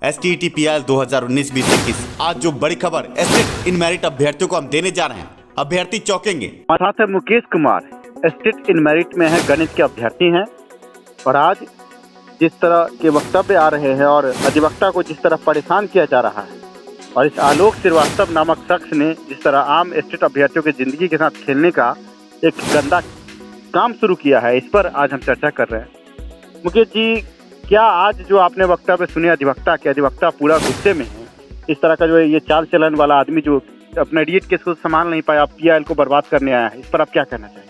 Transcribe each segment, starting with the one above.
STET-PIL 2019-2021 आज जो बड़ी खबर एस्टेट इन मेरिट अभ्यर्थियों को हम देने जा रहे हैं। अभ्यर्थी चौंकेंगे। हमारे साथ है Mukesh Kumar, estate in merit में है, गणित के अभ्यर्थी हैं। और आज जिस तरह के वक्तव्य आ रहे हैं और अधिवक्ता को जिस तरह परेशान किया जा रहा है, और इस आलोक श्रीवास्तव नामक शख्स ने जिस तरह आम एस्टेट अभ्यर्थियों की जिंदगी के साथ खेलने का एक गंदा काम शुरू किया है, इस पर आज हम चर्चा कर रहे हैं। मुकेश जी, क्या आज जो आपने वक्तव्य सुने अधिवक्ता के, अधिवक्ता पूरा गुस्से में है, इस तरह का जो ये चाल चलन वाला आदमी जो अपने रीट केस को संभाल नहीं पाया, PIL को बर्बाद करने आया है, इस पर आप क्या कहना चाहिए?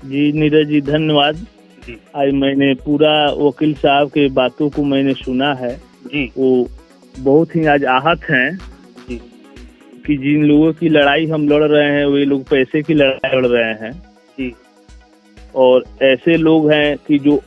जी नीरज जी, धन्यवाद जी। आज मैंने पूरा वकील साहब के बातों को मैंने सुना है जी। वो बहुत ही आज आहत हैं जी कि जिन लोगों की लड़ाई हम लड़ रहे हैं वे लोग पैसे की लड़ाई लड़ रहे हैं जी। और ऐसे लोग हैं कि जो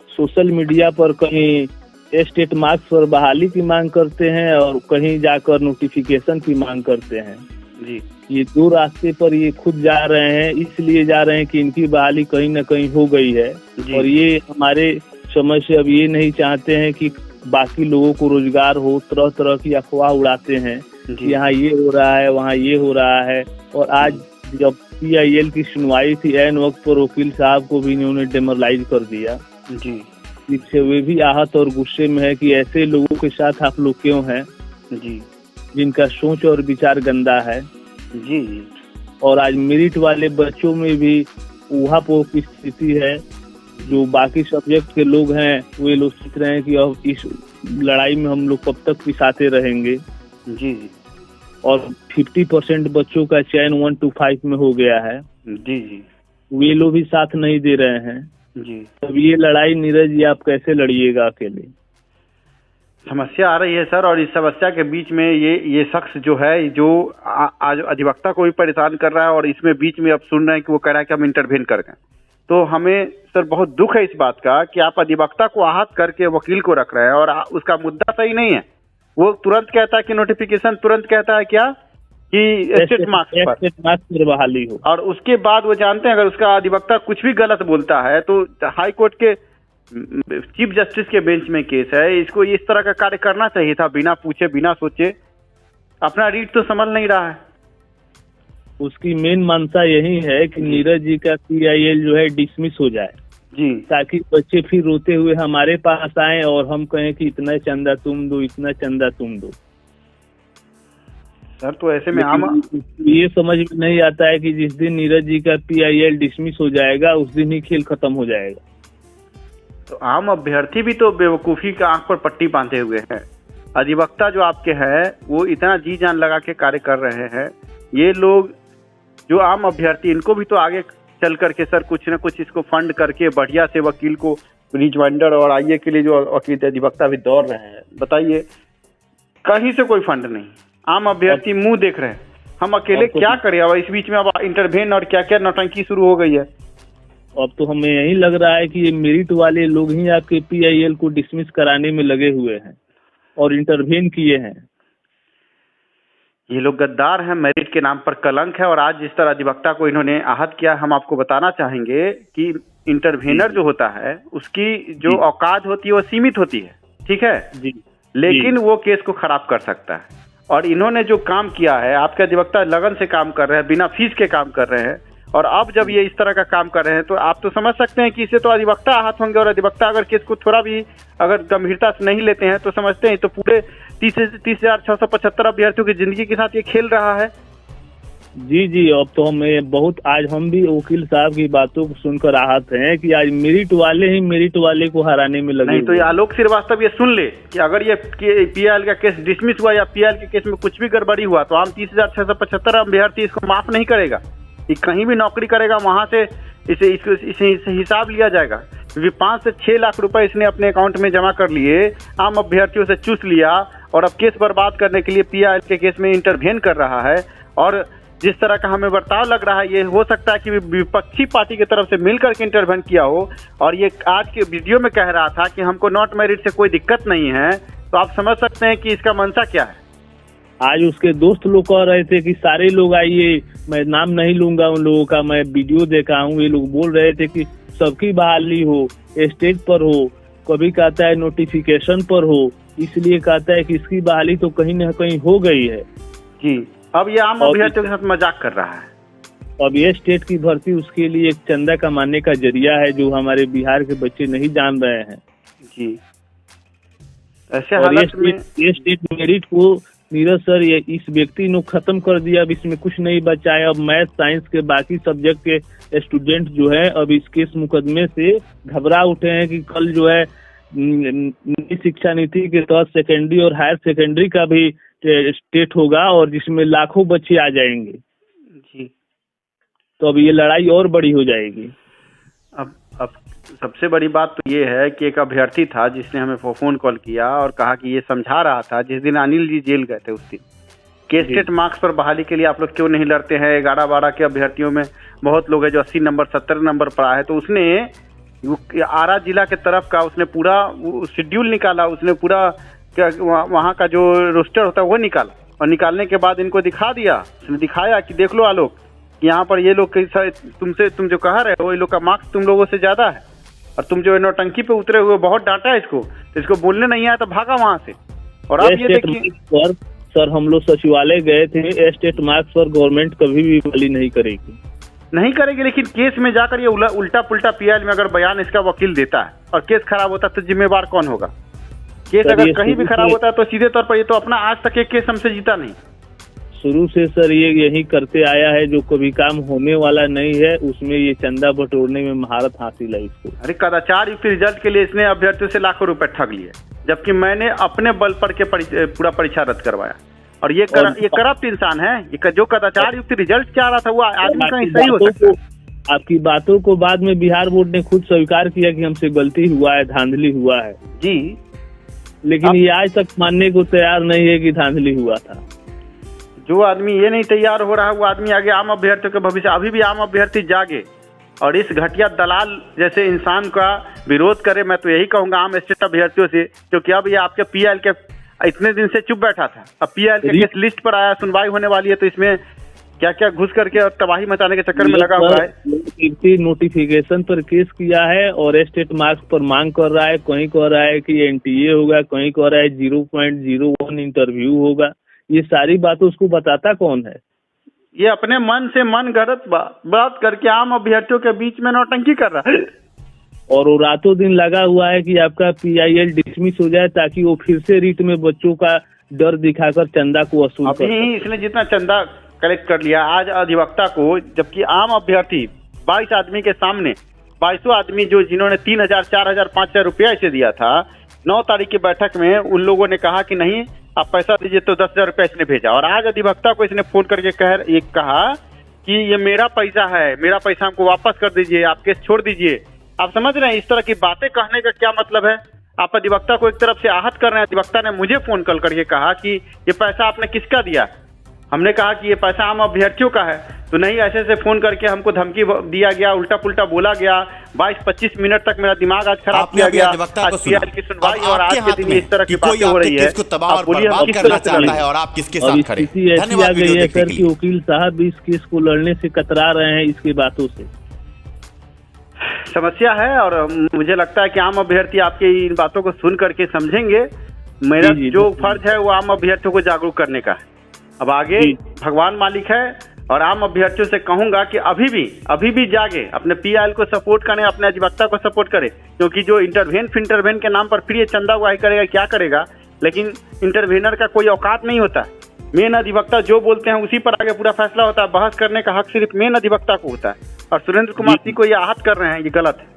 सोशल मीडिया पर कहीं एस्टेट मार्क्स पर बहाली की मांग करते हैं और कहीं जाकर नोटिफिकेशन की मांग करते हैं जी। ये दो रास्ते पर ये खुद जा रहे हैं, इसलिए जा रहे हैं कि इनकी बहाली कहीं ना कहीं हो गई है और ये हमारे समझ से अब ये नहीं चाहते हैं कि बाकी लोगों को रोजगार हो। तरह तरह की अफवाह उड़ाते हैं कि यहाँ ये हो रहा है, वहाँ ये हो रहा है। और आज जब PIL की सुनवाई थी, ऐन वक्त पर वकील साहब को भी इन्होंने डेमोरलाइज कर दिया जी। जिससे वे भी आहत और गुस्से में है कि ऐसे लोगों के साथ आप लोग क्यों हैं जी, जिनका सोच और विचार गंदा है जी। और आज मेरिट वाले बच्चों में भी ऊहापोह की स्थिति है। जो बाकी सब्जेक्ट के लोग हैं वे लोग सोच रहे हैं कि अब इस लड़ाई में हम लोग कब तक पिसाते रहेंगे जी। और 50% बच्चों का चयन 1 to 5 में हो गया है जी जी। वे लोग भी साथ नहीं दे रहे हैं जी। अब ये लड़ाई नीरज जी आप कैसे लड़िएगा अकेले? समस्या आ रही है सर, और इस समस्या के बीच में ये शख्स जो है, जो आज अधिवक्ता को भी परेशान कर रहा है, और इसमें बीच में अब सुन रहे हैं कि वो कह रहा है कि हम इंटरवेन कर गए। तो हमें सर बहुत दुख है इस बात का कि आप अधिवक्ता को आहत करके वकील को रख रहे हैं, और उसका मुद्दा सही नहीं है। वो तुरंत कहता है कि नोटिफिकेशन, तुरंत कहता है क्या कि एस्टेट मार्क्स पर बहाली हो, और उसके बाद वो जानते हैं अगर उसका अधिवक्ता कुछ भी गलत बोलता है तो हाई कोर्ट के चीफ जस्टिस के बेंच में केस है। इसको इस तरह का कार्य करना चाहिए था, बिना पूछे बिना सोचे। अपना रीट तो समझ नहीं रहा है। उसकी मेन मंशा यही है कि नीरज जी का PIL जो है डिसमिस हो जाए जी, ताकि बच्चे फिर रोते हुए हमारे पास आए और हम कहें कि इतना चंदा तुम दो, इतना चंदा तुम दो। सर तो ऐसे में ये समझ में नहीं आता है कि जिस दिन नीरज जी का PIL डिसमिस हो जाएगा उस दिन ही खेल खत्म हो जाएगा। तो आम अभ्यर्थी भी तो बेवकूफ़ी का आंख पर पट्टी बांधे हुए हैं। अधिवक्ता जो आपके हैं वो इतना जी जान लगा के कार्य कर रहे हैं। ये लोग जो आम अभ्यर्थी, इनको भी तो आगे चल करके सर कुछ न कुछ इसको फंड करके बढ़िया से वकील को रिजवाइंडर और IE के लिए जो वकील अधिवक्ता भी दौड़ रहे हैं, बताइए कहीं से कोई फंड नहीं। आम अभ्यर्थी मुंह देख रहे हैं, हम अकेले क्या करें? अब इस बीच में अब इंटरवेन और क्या क्या नौटंकी शुरू हो गई है। अब तो हमें यही लग रहा है कि ये मेरिट वाले लोग ही आपके PIL को डिसमिस कराने में लगे हुए हैं और इंटरवेन किए हैं। ये लोग गद्दार हैं, मेरिट के नाम पर कलंक है। और आज जिस तरह अधिवक्ता को इन्होंने आहत किया, हम आपको बताना चाहेंगे कि इंटरवेनर जो होता है उसकी जो औकात होती है वो सीमित होती है, ठीक है जी। लेकिन वो केस को खराब कर सकता है। और इन्होंने जो काम किया है, आपके अधिवक्ता लगन से काम कर रहे हैं, बिना फीस के काम कर रहे हैं, और अब जब ये इस तरह का काम कर रहे हैं तो आप तो समझ सकते हैं कि इससे तो अधिवक्ता आहत होंगे। और अधिवक्ता अगर केस को थोड़ा भी अगर गंभीरता से नहीं लेते हैं तो समझते हैं तो पूरे 30,675 अभ्यर्थियों की जिंदगी के साथ ये खेल रहा है जी जी। अब तो हमें बहुत, आज हम भी वकील साहब की बातों को सुनकर आहत हैं कि आज मेरिट वाले ही मेरिट वाले को हराने में लगे। नहीं तो ये आलोक श्रीवास्तव ये सुन ले कि अगर ये PIL का केस डिसमिस हुआ या PIL के केस में कुछ भी गड़बड़ी हुआ तो आम 30,675 अभ्यर्थी इसको माफ नहीं करेगा। ये कहीं भी नौकरी करेगा वहां से इसे हिसाब लिया जाएगा, क्योंकि 5 से 6 लाख रुपए इसने अपने अकाउंट में जमा कर लिए, आम अभ्यर्थियों से चूस लिया और अब केस बर्बाद करने के लिए PIL के केस में इंटरवेन कर रहा है। और जिस तरह का हमें बर्ताव लग रहा है, ये हो सकता है कि विपक्षी पार्टी की तरफ से मिलकर के इंटरवेन किया हो। और ये आज के वीडियो में कह रहा था कि हमको नॉट मेरिट से कोई दिक्कत नहीं है, तो आप समझ सकते हैं कि इसका मंशा क्या है। आज उसके दोस्त लोग कह रहे थे कि सारे लोग आइए, मैं नाम नहीं लूंगा उन लोगों का, मैं वीडियो देखा हूँ, ये लोग बोल रहे थे कि सबकी बहाली हो, स्टेज पर हो, कभी कहता है नोटिफिकेशन पर हो, इसलिए कहता है कि इसकी बहाली तो कहीं न कहीं हो गई है जी। अब ये आम अभ्यर्थियों के साथ मजाक कर रहा है। अब ये स्टेट की भर्ती उसके लिए एक चंदा कमाने का जरिया है, जो हमारे बिहार के बच्चे नहीं जान रहे हैं जी। ऐसे और हालत में ये स्टेट मेरिट को नीरज सर ये इस व्यक्ति ने खत्म कर दिया। अब इसमें कुछ नहीं बचा है। अब मैथ साइंस के बाकी सब्जेक्ट के स्टूडेंट जो है अब इसके इस मुकदमे से घबरा उठे हैं कि कल जो है नई शिक्षा नीति के तहत सेकेंडरी और हायर सेकेंडरी का भी स्टेट होगा और जिसमें लाखों बच्चे आ जाएंगे जी। तो अब ये लड़ाई और बड़ी हो जाएगी। अब सबसे बड़ी बात तो ये है कि एक अभ्यर्थी था जिसने हमें फोन कॉल किया और कहा कि ये समझा रहा था, जिस दिन अनिल जी जेल गए थे उस दिन, के स्टेट मार्क्स पर बहाली के लिए आप लोग क्यों नहीं लड़ते हैं। 11-12 के अभ्यर्थियों में बहुत लोग हैं जो 80 नंबर 70 नंबर पर आए। तो उसने आरा जिला के तरफ का उसने पूरा शेड्यूल निकाला, उसने पूरा वहाँ का जो रोस्टर होता है वो निकाला और निकालने के बाद इनको दिखा दिया। उसने दिखाया कि देख लो आलोक, यहाँ पर ये लोग तुम जो कह रहे हो ये लोग का मार्क्स तुम लोगों से ज्यादा है और तुम जो नौटंकी पे उतरे हुए बहुत डांटा है इसको, तो इसको बोलने नहीं आया तो भागा वहाँ से। और अब ये देखिए सर, हम लोग सचिवालय गए थे, स्टेट मार्क्स पर गवर्नमेंट कभी भी बहाली नहीं करेगी, लेकिन केस में जाकर ये उल्टा पुल्टा पीएल में अगर बयान इसका वकील देता है और केस खराब होता है तो जिम्मेवार कौन होगा। केस अगर कहीं भी खराब होता है तो सीधे तौर पर ये तो अपना आज तक एक केस हमसे जीता नहीं। शुरू से सर ये यही करते आया है, जो कभी काम होने वाला नहीं है उसमें ये चंदा बटोरने में महारत हासिल है इसको। अरे कदाचार युक्त रिजल्ट के लिए इसने अभ्यर्थियों से लाखों रुपए ठग लिए, जबकि मैंने अपने बल पर के पूरा परीक्षा रद्द करवाया। और ये करप्ट इंसान है, ये जो कदाचार युक्त रिजल्ट चाह रहा था वो आदमी कहीं सही हो सकता है। आपकी बातों को बाद में बिहार बोर्ड ने खुद स्वीकार किया कि हमसे गलती हुआ है, धांधली हुआ है जी, लेकिन ये आज तक मानने को तैयार नहीं है कि धांधली हुआ था। जो आदमी ये नहीं तैयार हो रहा है वो आदमी आगे आम अभ्यर्थियों के भविष्य, अभी भी आम अभ्यर्थी जागे और इस घटिया दलाल जैसे इंसान का विरोध करे। मैं तो यही कहूंगा आम स्टेट अभ्यर्थियों से, क्योंकि अब ये आपके पीएल के इतने दिन से चुप बैठा था, अब पीएल के केस लिस्ट पर आया, सुनवाई होने वाली है, तो इसमें क्या क्या घुस करके और तबाही मचाने के चक्कर में लगा हुआ है। नोटिफिकेशन पर केस किया है और स्टेट मार्क्स पर मांग कर रहा है, कहीं कह रहा है कि एनटीए होगा, कहीं कह रहा है 0.01 इंटरव्यू होगा। ये सारी बातें उसको बताता कौन है? ये अपने मन से मन गढ़ंत बात करके आम अभ्यर्थियों के बीच में नौटंकी कर रहा है और वो रातों दिन लगा हुआ है कि आपका PIL डिसमिस हो जाए ताकि वो फिर से रीट में बच्चों का डर दिखाकर चंदा को वसूल कर। अभी इसने जितना चंदा कलेक्ट कर लिया आज अधिवक्ता को, जबकि आम अभ्यर्थी 22 आदमी के सामने 22 आदमी जो जिन्होंने 3000, 4000, 5000 रुपया इसे दिया था, 9 तारीख की बैठक में उन लोगों ने कहा कि नहीं आप पैसा दीजिए, तो 10,000 रुपया इसने भेजा। और आज अधिवक्ता को इसने फोन करके कहा कि ये मेरा पैसा है, मेरा पैसा हमको वापस कर दीजिए, आप केस छोड़ दीजिए। आप समझ रहे हैं इस तरह की बातें कहने का क्या मतलब है? आप अधिवक्ता को एक तरफ से आहत कर रहे हैं। अधिवक्ता ने मुझे फोन कॉल करके कहा कि ये पैसा आपने किसका दिया? हमने कहा कि ये पैसा आम अभ्यर्थियों का है। तो नहीं, ऐसे फोन करके हमको धमकी दिया गया, उल्टा पुल्टा बोला गया। 22-25 मिनट तक मेरा दिमाग आज खराब किया गया। आज पीएल की सुनवाई और आज के दिन इस तरह की बातें हो रही है। आप बोलिए हम किस तरह से लड़ें? और आप किसके साथ खड़े? धन्यवाद आ गई है सर कि वकील साहब भी इस केस को लड़ने से कतरा रहे हैं इसकी बातों से। समस्या है और मुझे लगता है कि आम अभ्यर्थी आपकी इन बातों को सुन करके समझेंगे। मेरा जो फर्ज है वो आम अभ्यर्थियों को जागरूक करने का है। अब आगे भगवान मालिक है और आम अभ्यर्थियों से कहूंगा कि अभी भी जागे, अपने पीएल को सपोर्ट करें, अपने अधिवक्ता को सपोर्ट करें, क्योंकि जो इंटरवेन के नाम पर फिर ये चंदा उगाही करेगा, क्या करेगा, लेकिन इंटरवेनर का कोई औकात नहीं होता। मेन अधिवक्ता जो बोलते हैं उसी पर आगे पूरा फैसला होता है। बहस करने का हक सिर्फ मेन अधिवक्ता को होता है और सुरेंद्र कुमार सिंह को ये आहत कर रहे हैं, ये गलत है।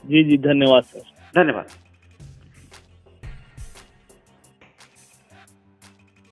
जी धन्यवाद सर। धन्यवाद।